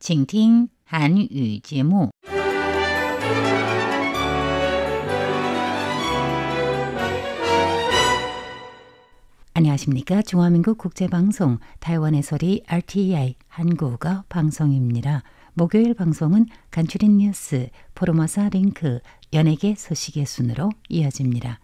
请听韩语节目。 안녕하십니까? 중화민국 국제방송 타이완의 소리 RTI 한국어 방송입니다. 목요일 방송은 간추린 뉴스, 포르마사 링크, 연예계 소식의 순으로 이어집니다.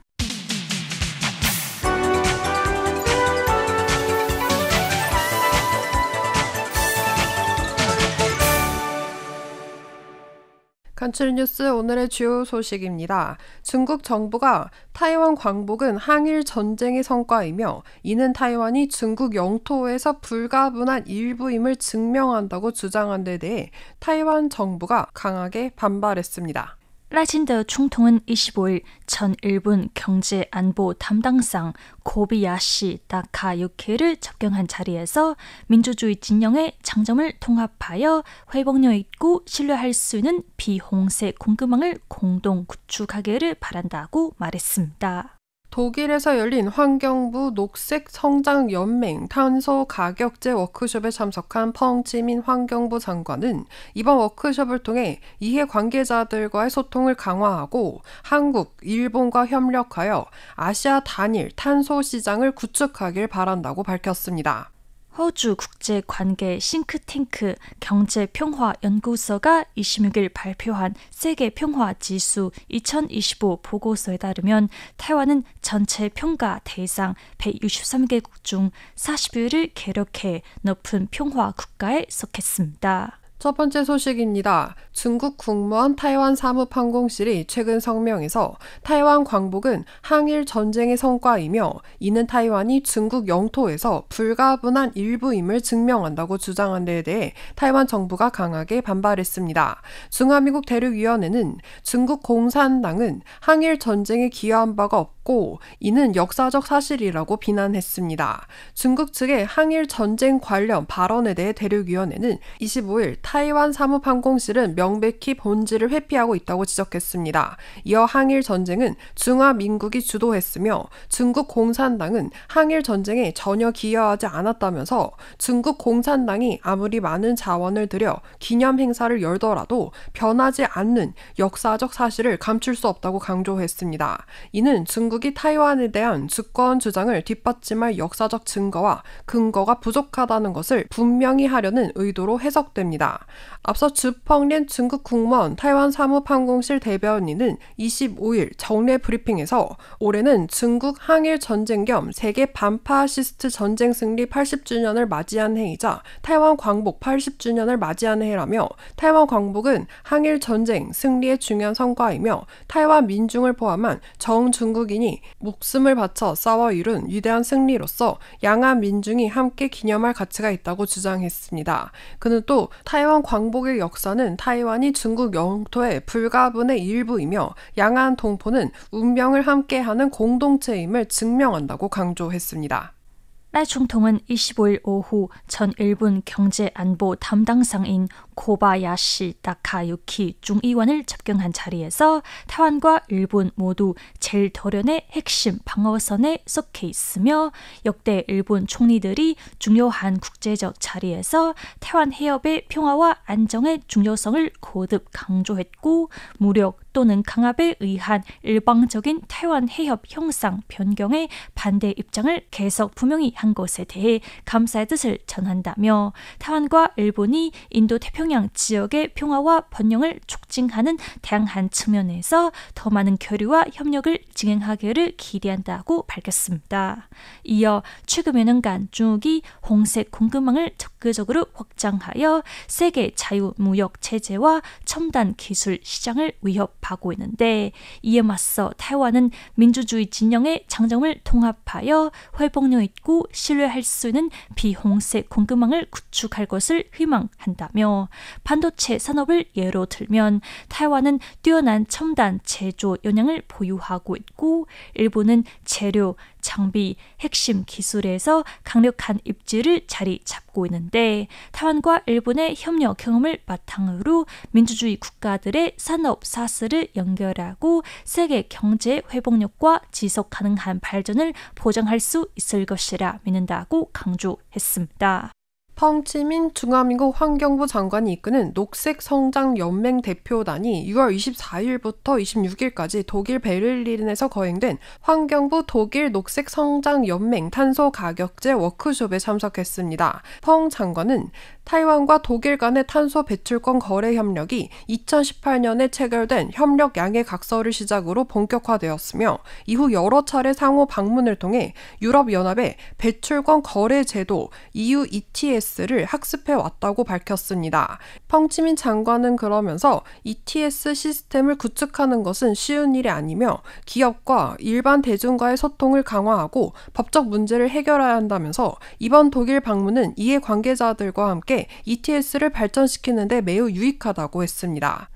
간추린 뉴스 오늘의 주요 소식입니다. 중국 정부가 타이완 광복은 항일 전쟁의 성과이며 이는 타이완이 중국 영토에서 불가분한 일부임을 증명한다고 주장한 데 대해 타이완 정부가 강하게 반발했습니다. 赖清德总统은 25일 전 일본 경제안보 담당상 고비야시 다카유케를 접견한 자리에서 민주주의 진영의 장점을 통합하여 회복력 있고 신뢰할 수 있는 비홍색 공급망을 공동 구축하기를 바란다고 말했습니다. 독일에서 열린 환경부 녹색성장연맹 탄소가격제 워크숍에 참석한 펑지민 환경부 장관은 이번 워크숍을 통해 이해 관계자들과의 소통을 강화하고 한국, 일본과 협력하여 아시아 단일 탄소 시장을 구축하길 바란다고 밝혔습니다. 호주 국제관계 싱크탱크 경제평화연구소가 26일 발표한 세계평화지수 2025 보고서에 따르면 타이완은 전체 평가 대상 163개국 중 40위를 기록해 높은 평화 국가에 속했습니다. 첫 번째 소식입니다. 중국 국무원 타이완 사무판공실이 최근 성명에서 타이완 광복은 항일 전쟁의 성과이며 이는 타이완이 중국 영토에서 불가분한 일부임을 증명한다고 주장한 데에 대해 타이완 정부가 강하게 반발했습니다. 중화미국 대륙위원회는 중국 공산당은 항일 전쟁에 기여한 바가 없고 이는 역사적 사실이라고 비난했습니다. 중국 측의 항일 전쟁 관련 발언에 대해 대륙위원회는 25일 타이완 사무판공실은 명백히 본질을 회피하고 있다고 지적했습니다. 이어 항일 전쟁은 중화민국이 주도했으며 중국 공산당은 항일 전쟁에 전혀 기여하지 않았다면서 중국 공산당이 아무리 많은 자원을 들여 기념 행사를 열더라도 변하지 않는 역사적 사실을 감출 수 없다고 강조했습니다. 이는 중국이 타이완에 대한 주권 주장을 뒷받침할 역사적 증거와 근거가 부족하다는 것을 분명히 하려는 의도로 해석됩니다. 앞서 주펑린 중국 국무원 타이완 사무판공실 대변인은 25일 정례 브리핑에서 올해는 중국 항일 전쟁 겸 세계 반파시스트 전쟁 승리 80주년을 맞이한 해이자 타이완 광복 80주년을 맞이한 해라며 타이완 광복은 항일 전쟁 승리의 중요한 성과이며 타이완 민중을 포함한 전 중국인이 목숨을 바쳐 싸워 이룬 위대한 승리로서 양안 민중이 함께 기념할 가치가 있다고 주장했습니다. 그는 또 타이완 광복의 역사는 타이완이 중국 영토의 불가분의 일부이며 양안 동포는 운명을 함께하는 공동체임을 증명한다고 강조했습니다.赖총통은 25일 오후 전 일본 경제안보 담당상인 고바야시 다카유키 중의원을 접견한 자리에서 타이완과 일본 모두 제1도련의 핵심 방어선에 속해 있으며 역대 일본 총리들이 중요한 국제적 자리에서 타이완 해협의 평화와 안정의 중요성을 거듭 강조했고 무력 또는 강압에 의한 일방적인 타이완 해협 형상 변경에 반대 입장을 계속 분명히 한 것에 대해 감사의 뜻을 전한다며 타이완과 일본이 인도 태평양 지역의 평화와 번영을 촉진하는 다양한 측면에서 더 많은 교류와 협력을 진행하기를 기대한다고 밝혔습니다. 이어 최근 몇 년간 중국이 홍색 공급망을 적극적으로 확장하여 세계 자유무역 체제와 첨단 기술 시장을 위협하고 있는데 이에 맞서 타이완은 민주주의 진영의 장점을 통합하여 회복력 있고 신뢰할 수 있는 비홍색 공급망을 구축할 것을 희망한다며 반도체 산업을 예로 들면 타이완은 뛰어난 첨단 제조 역량을 보유하고 있고 일본은 재료, 장비, 핵심 기술에서 강력한 입지를 자리 잡고 있는데 타이완과 일본의 협력 경험을 바탕으로 민주주의 국가들의 산업 사슬을 연결하고 세계 경제 회복력과 지속 가능한 발전을 보장할 수 있을 것이라 믿는다고 강조했습니다. 펑치민 중화민국 환경부 장관이 이끄는 녹색성장연맹 대표단이 6월 24일부터 26일까지 독일 베를린에서 거행된 환경부 독일 녹색성장연맹 탄소가격제 워크숍에 참석했습니다. 펑 장관은 타이완과 독일 간의 탄소 배출권 거래 협력이 2018년에 체결된 협력 양해 각서를 시작으로 본격화되었으며 이후 여러 차례 상호 방문을 통해 유럽연합의 배출권 거래 제도 EU ETS를 학습해 왔다고 밝혔습니다. 펑치민 장관은 그러면서 ETS 시스템을 구축하는 것은 쉬운 일이 아니며 기업과 일반 대중과의 소통을 강화하고 법적 문제를 해결해야 한다면서 이번 독일 방문은 이해 관계자들과 함께 ETS를 발전시키는 데 매우 유익하다고 했습니다.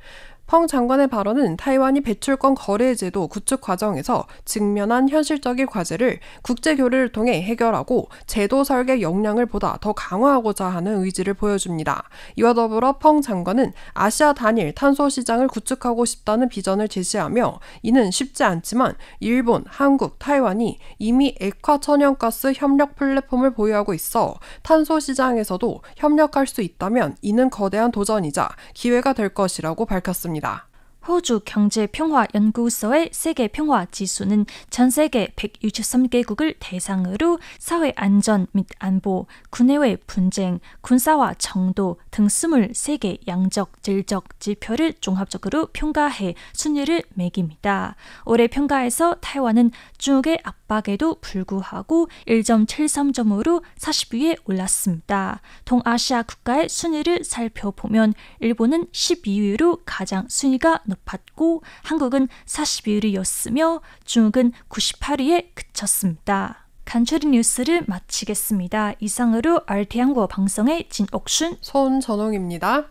펑 장관의 발언은 타이완이 배출권 거래 제도 구축 과정에서 직면한 현실적인 과제를 국제 교류를 통해 해결하고 제도 설계 역량을 보다 더 강화하고자 하는 의지를 보여줍니다. 이와 더불어 펑 장관은 아시아 단일 탄소 시장을 구축하고 싶다는 비전을 제시하며 이는 쉽지 않지만 일본, 한국, 타이완이 이미 액화 천연가스 협력 플랫폼을 보유하고 있어 탄소 시장에서도 협력할 수 있다면 이는 거대한 도전이자 기회가 될 것이라고 밝혔습니다. 호주 경제평화연구소의 세계평화지수는 전 세계 163개국을 대상으로 사회안전 및 안보, 국내외 분쟁, 군사화 정도 등 23개 양적, 질적 지표를 종합적으로 평가해 순위를 매깁니다. 올해 평가에서 타이완은 중국의 압박에도 불구하고 1.73점으로 40위에 올랐습니다. 동아시아 국가의 순위를 살펴보면 일본은 12위로 가장 순위가 높았고 한국은 41위였으며 중국은 98위에 그쳤습니다. 간추린 뉴스를 마치겠습니다. 이상으로 RT 한국어 방송의 진옥순, 손전홍입니다.